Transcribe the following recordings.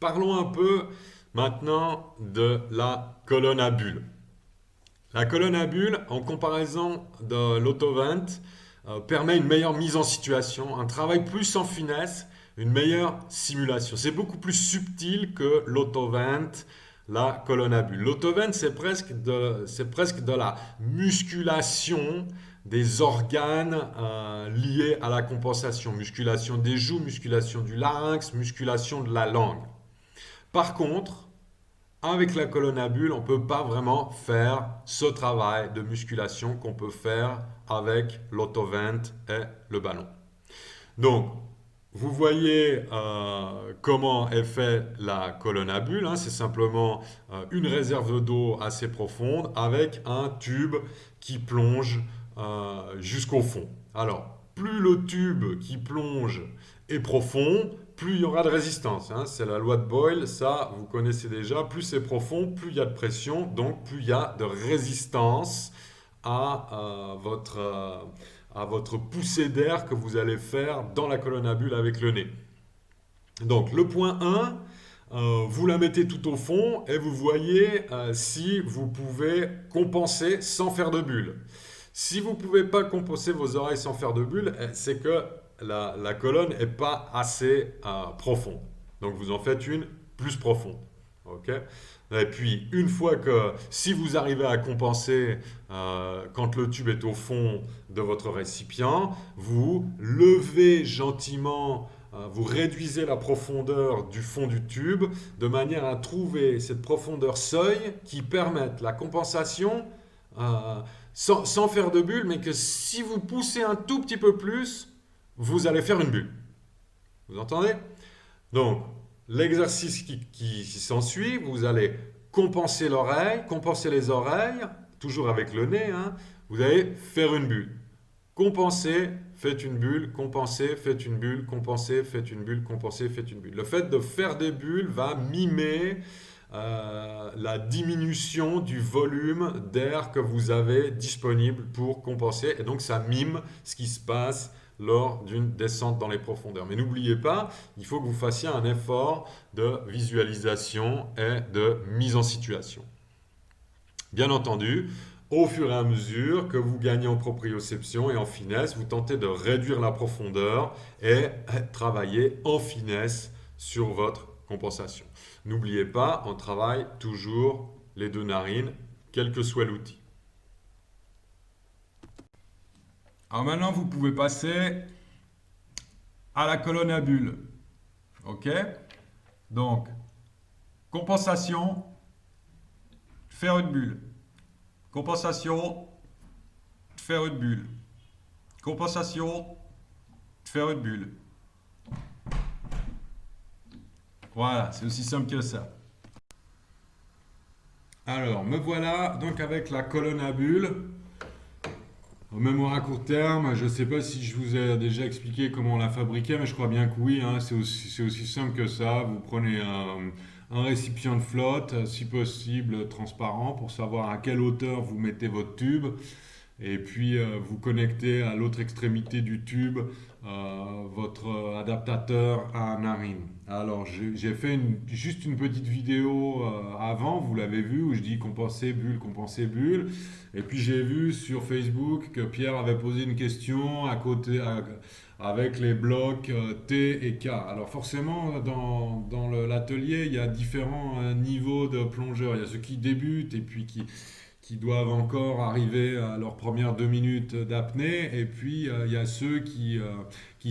Parlons un peu maintenant de la colonne à bulles. La colonne à bulles, en comparaison de l'autovent, permet une meilleure mise en situation, un travail plus en finesse, une meilleure simulation. C'est beaucoup plus subtil que l'autovent, la colonne à bulles. L'autovent, c'est presque de la musculation des organes liés à la compensation. Musculation des joues, musculation du larynx, musculation de la langue. Par contre, avec la colonne à bulles, on ne peut pas vraiment faire ce travail de musculation qu'on peut faire avec l'autovent et le ballon. Donc, vous voyez comment est fait la colonne à bulles, hein. C'est simplement une réserve d'eau assez profonde avec un tube qui plonge jusqu'au fond. Alors, plus le tube qui plonge est profond, plus il y aura de résistance, hein. C'est la loi de Boyle, ça vous connaissez déjà. Plus c'est profond, plus il y a de pression, donc plus il y a de résistance à, à votre poussée d'air que vous allez faire dans la colonne à bulles avec le nez. Donc le point 1, vous la mettez tout au fond et vous voyez si vous pouvez compenser sans faire de bulles. Si vous ne pouvez pas compenser vos oreilles sans faire de bulles, c'est que la colonne n'est pas assez profonde. Donc vous en faites une plus profonde. Ok. Et puis une fois que si vous arrivez à compenser quand le tube est au fond de votre récipient, vous levez gentiment, vous réduisez la profondeur du fond du tube de manière à trouver cette profondeur seuil qui permette la compensation sans faire de bulle, mais que si vous poussez un tout petit peu plus, vous allez faire une bulle. Vous entendez? Donc, l'exercice qui s'ensuit, vous allez compenser l'oreille, compenser les oreilles, toujours avec le nez, hein. Vous allez faire une bulle. Compensez, faites une bulle, compensez, faites une bulle, compensez, faites une bulle, compensez, faites une bulle. Le fait de faire des bulles va mimer la diminution du volume d'air que vous avez disponible pour compenser. Et donc ça mime ce qui se passe lors d'une descente dans les profondeurs. Mais n'oubliez pas, il faut que vous fassiez un effort de visualisation et de mise en situation. Bien entendu, au fur et à mesure que vous gagnez en proprioception et en finesse, vous tentez de réduire la profondeur et travailler en finesse sur votre compensation. N'oubliez pas, on travaille toujours les deux narines, quel que soit l'outil. Alors maintenant, vous pouvez passer à la colonne à bulles. OK? Donc, compensation, faire une bulle. Compensation, faire une bulle. Compensation, faire une bulle. Voilà, c'est aussi simple que ça. Alors, me voilà donc avec la colonne à bulles. En mémoire à court terme, je ne sais pas si je vous ai déjà expliqué comment on la fabriquait, mais je crois bien que oui, hein. C'est aussi simple que ça. Vous prenez un récipient de flotte, si possible transparent, pour savoir à quelle hauteur vous mettez votre tube. Et puis vous connectez à l'autre extrémité du tube votre adaptateur à narine. Alors j'ai fait juste une petite vidéo avant, vous l'avez vu, où je dis compenser bulle, compenser bulle. Et puis j'ai vu sur Facebook que Pierre avait posé une question à côté avec les blocs T et K. Alors forcément, dans l'atelier, il y a différents niveaux de plongeurs. Il y a ceux qui débutent et puis qui doivent encore arriver à leurs premières 2 minutes d'apnée. Et puis, il y a ceux qui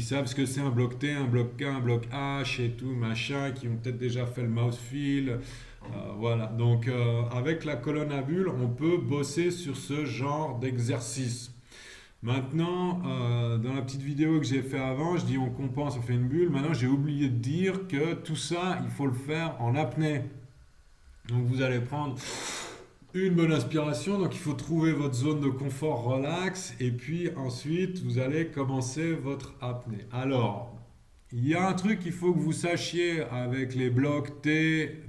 savent ce que c'est un bloc T, un bloc K, un bloc H et tout, machin, qui ont peut-être déjà fait le mouse feel. Voilà. Donc, avec la colonne à bulles, on peut bosser sur ce genre d'exercice. Maintenant, dans la petite vidéo que j'ai fait avant, je dis on compense, on fait une bulle. Maintenant, j'ai oublié de dire que tout ça, il faut le faire en apnée. Donc, vous allez prendre une bonne inspiration, donc il faut trouver votre zone de confort relax et puis ensuite vous allez commencer votre apnée. Alors, il y a un truc qu'il faut que vous sachiez avec les blocs T,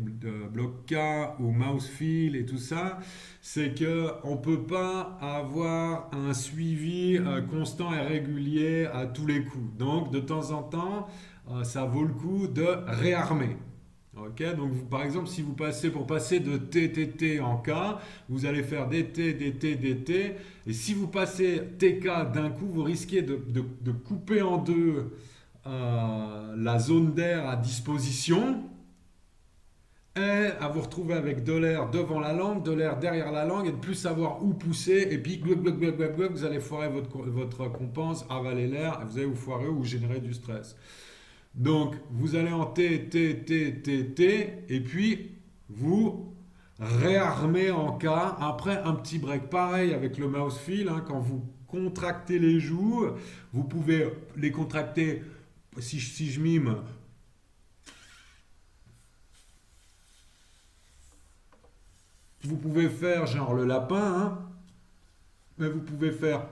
bloc K ou mouse feel et tout ça, c'est que on peut pas avoir un suivi constant et régulier à tous les coups. Donc de temps en temps, ça vaut le coup de réarmer. Ok, donc par exemple, si vous passez pour passer de T, T, T en K, vous allez faire des T, des T, des T. Et si vous passez TK d'un coup, vous risquez de couper en deux la zone d'air à disposition et à vous retrouver avec de l'air devant la langue, de l'air derrière la langue et de plus savoir où pousser. Et puis, vous allez foirer votre compense, avaler l'air, et vous allez vous foirer ou générer du stress. Donc, vous allez en T, T, T, T, T, et puis vous réarmez en K. Après, un petit break. Pareil avec le mouse feel, hein, quand vous contractez les joues, vous pouvez les contracter, si je mime, vous pouvez faire genre le lapin, hein, mais vous pouvez faire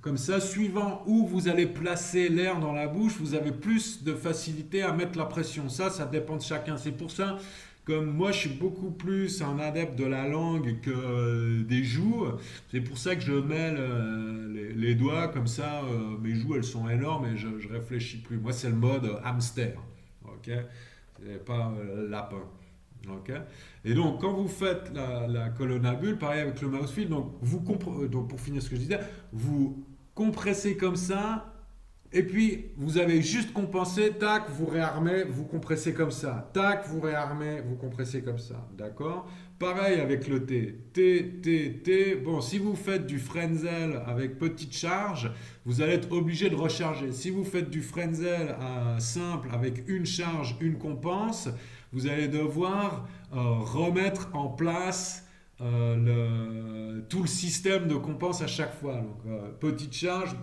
comme ça, suivant où vous allez placer l'air dans la bouche, vous avez plus de facilité à mettre la pression. Ça dépend de chacun. C'est pour ça, comme moi, je suis beaucoup plus un adepte de la langue que des joues. C'est pour ça que je mets les doigts comme ça. Mes joues, elles sont énormes et je réfléchis plus. Moi, c'est le mode hamster. Ok, c'est pas lapin. Ok. Et donc, quand vous faites la colonne à bulles, pareil avec le mouse feel, donc, donc pour finir ce que je disais, vous compressez comme ça, et puis vous avez juste compensé, tac, vous réarmez, vous compressez comme ça, tac, vous réarmez, vous compressez comme ça, d'accord. Pareil avec le T, T, T, T. Bon, si vous faites du Frenzel avec petite charge, vous allez être obligé de recharger. Si vous faites du Frenzel simple avec une charge, une compense, vous allez devoir remettre en place tout le système de compense à chaque fois. Donc, petite charge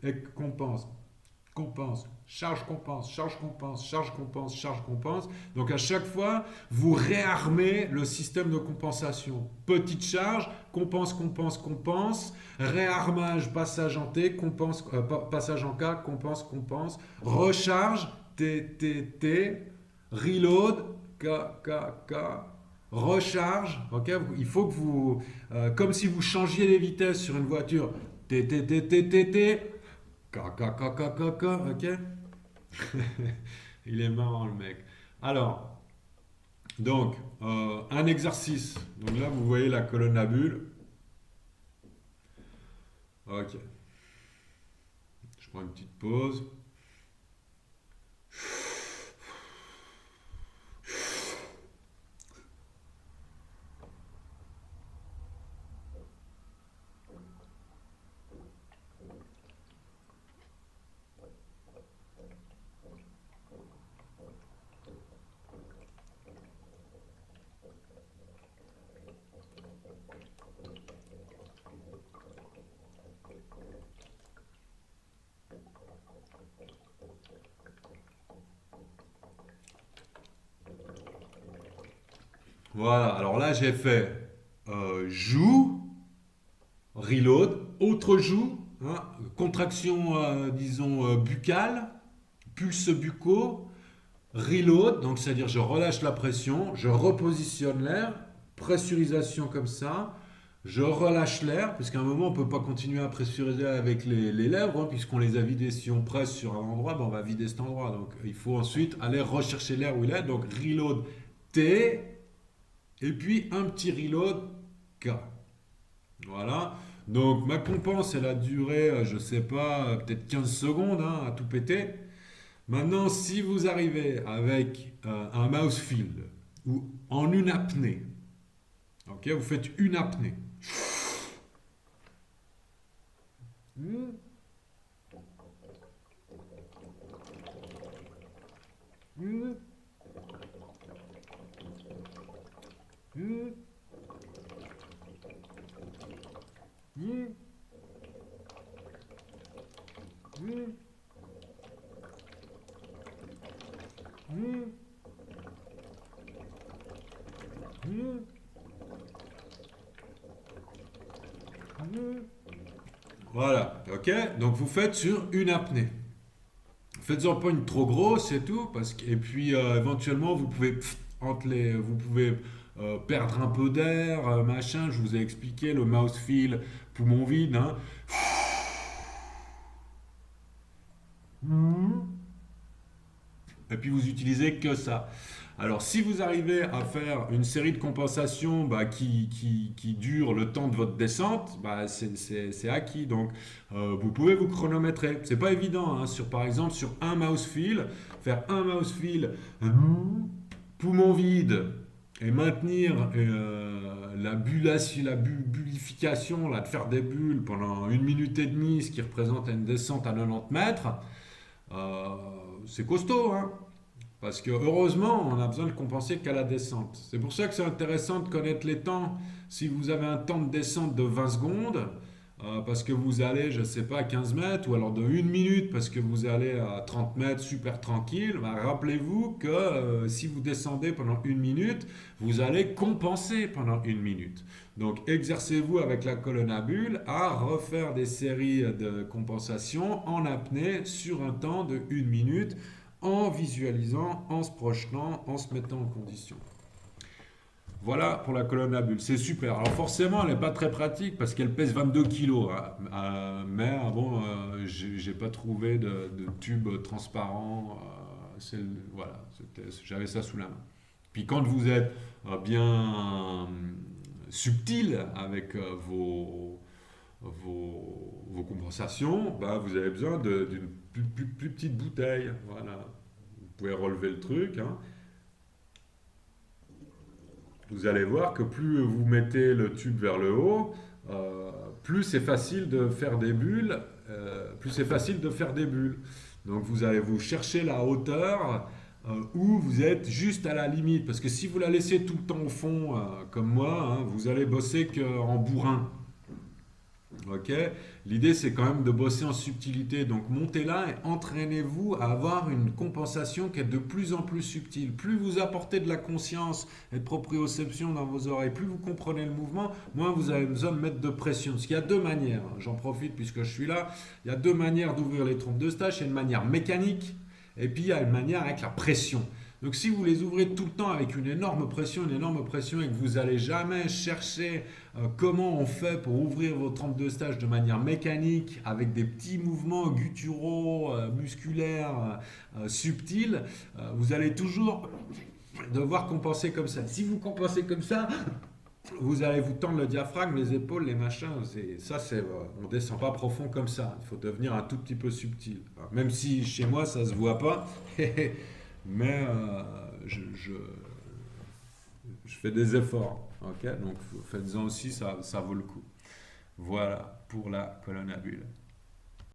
et compense, compense, charge compense, charge compense, charge compense, charge compense. Donc à chaque fois, vous réarmez le système de compensation. Petite charge, compense, compense, compense, réarmage, passage en T, compense, passage en K, compense, compense, recharge, T, T, T, reload, K, K, K, recharge. Ok, il faut que vous, comme si vous changiez les vitesses sur une voiture, T, T, T, T, T, T, K, K, K, K, K, K, ok. Il est marrant le mec. Alors, donc, un exercice. Donc là, vous voyez la colonne à bulles. Ok. Je prends une petite pause. Voilà. Alors là, j'ai fait joue, reload, autre joue, hein, contraction, disons, buccale, pulse buccaux, reload, donc c'est-à-dire je relâche la pression, je repositionne l'air, pressurisation comme ça, je relâche l'air, puisqu'à un moment on ne peut pas continuer à pressuriser avec les lèvres, hein, puisqu'on les a vidées. Si on presse sur un endroit, ben, on va vider cet endroit. Donc il faut ensuite aller rechercher l'air où il est. Donc reload T, et puis un petit reload K. Voilà. Donc ma compense, elle a duré, je sais pas, peut-être 15 secondes, hein, à tout péter. Maintenant, si vous arrivez avec un mouse field ou en une apnée, ok, vous faites une apnée. Voilà, ok. Donc vous faites sur une apnée. Faites-en pas une trop grosse, c'est tout. Et puis éventuellement, vous pouvez, vous pouvez perdre un peu d'air, machin. Je vous ai expliqué le mouth feel, poumon vide, hein. et puis vous utilisez que ça. Alors, si vous arrivez à faire une série de compensations qui dure le temps de votre descente, c'est acquis. Donc, vous pouvez vous chronométrer. C'est pas évident, hein, par exemple, sur un mouse feel, faire un mouse feel, poumon vide, et maintenir bullification, là, de faire des bulles pendant 1 minute et demie, ce qui représente une descente à 90 mètres, euh, c'est costaud, hein. Parce que heureusement, on a besoin de compenser qu'à la descente. C'est pour ça que c'est intéressant de connaître les temps. Si vous avez un temps de descente de 20 secondes, parce que vous allez, je ne sais pas, à 15 mètres, ou alors de 1 minute parce que vous allez à 30 mètres super tranquille, rappelez-vous que si vous descendez pendant 1 minute, vous allez compenser pendant 1 minute. Donc exercez-vous avec la colonne à bulles à refaire des séries de compensation en apnée sur un temps de 1 minute en visualisant, en se projetant, en se mettant en condition. Voilà pour la colonne à bulles, c'est super. Alors forcément, elle n'est pas très pratique parce qu'elle pèse 22 kilos, hein. Mais bon, j'ai pas trouvé de tube transparent. Voilà, j'avais ça sous la main. Puis quand vous êtes bien subtil avec vos compensations, vous avez besoin d'une plus petite bouteille. Voilà. Vous pouvez relever le truc, hein. Vous allez voir que plus vous mettez le tube vers le haut, plus c'est facile de faire des bulles, plus c'est facile de faire des bulles. Donc vous allez vous chercher la hauteur où vous êtes juste à la limite. Parce que si vous la laissez tout le temps au fond, comme moi, hein, vous allez bosser qu'en bourrin. Ok. L'idée, c'est quand même de bosser en subtilité. Donc, montez là et entraînez-vous à avoir une compensation qui est de plus en plus subtile. Plus vous apportez de la conscience et de proprioception dans vos oreilles, plus vous comprenez le mouvement, moins vous avez besoin de mettre de pression. Parce qu'il y a deux manières, j'en profite puisque je suis là, il y a deux manières d'ouvrir les trompes de stage. Il y a une manière mécanique et puis il y a une manière avec la pression. Donc si vous les ouvrez tout le temps avec une énorme pression et que vous n'allez jamais chercher comment on fait pour ouvrir vos trompes de stage de manière mécanique avec des petits mouvements gutturaux, musculaires, subtils, vous allez toujours devoir compenser comme ça. Si vous compensez comme ça, vous allez vous tendre le diaphragme, les épaules, les machins. On ne descend pas profond comme ça. Il faut devenir un tout petit peu subtil. Même si chez moi ça se voit pas. Mais je fais des efforts. Ok, donc faites-en aussi, ça vaut le coup. Voilà pour la colonne à bulles.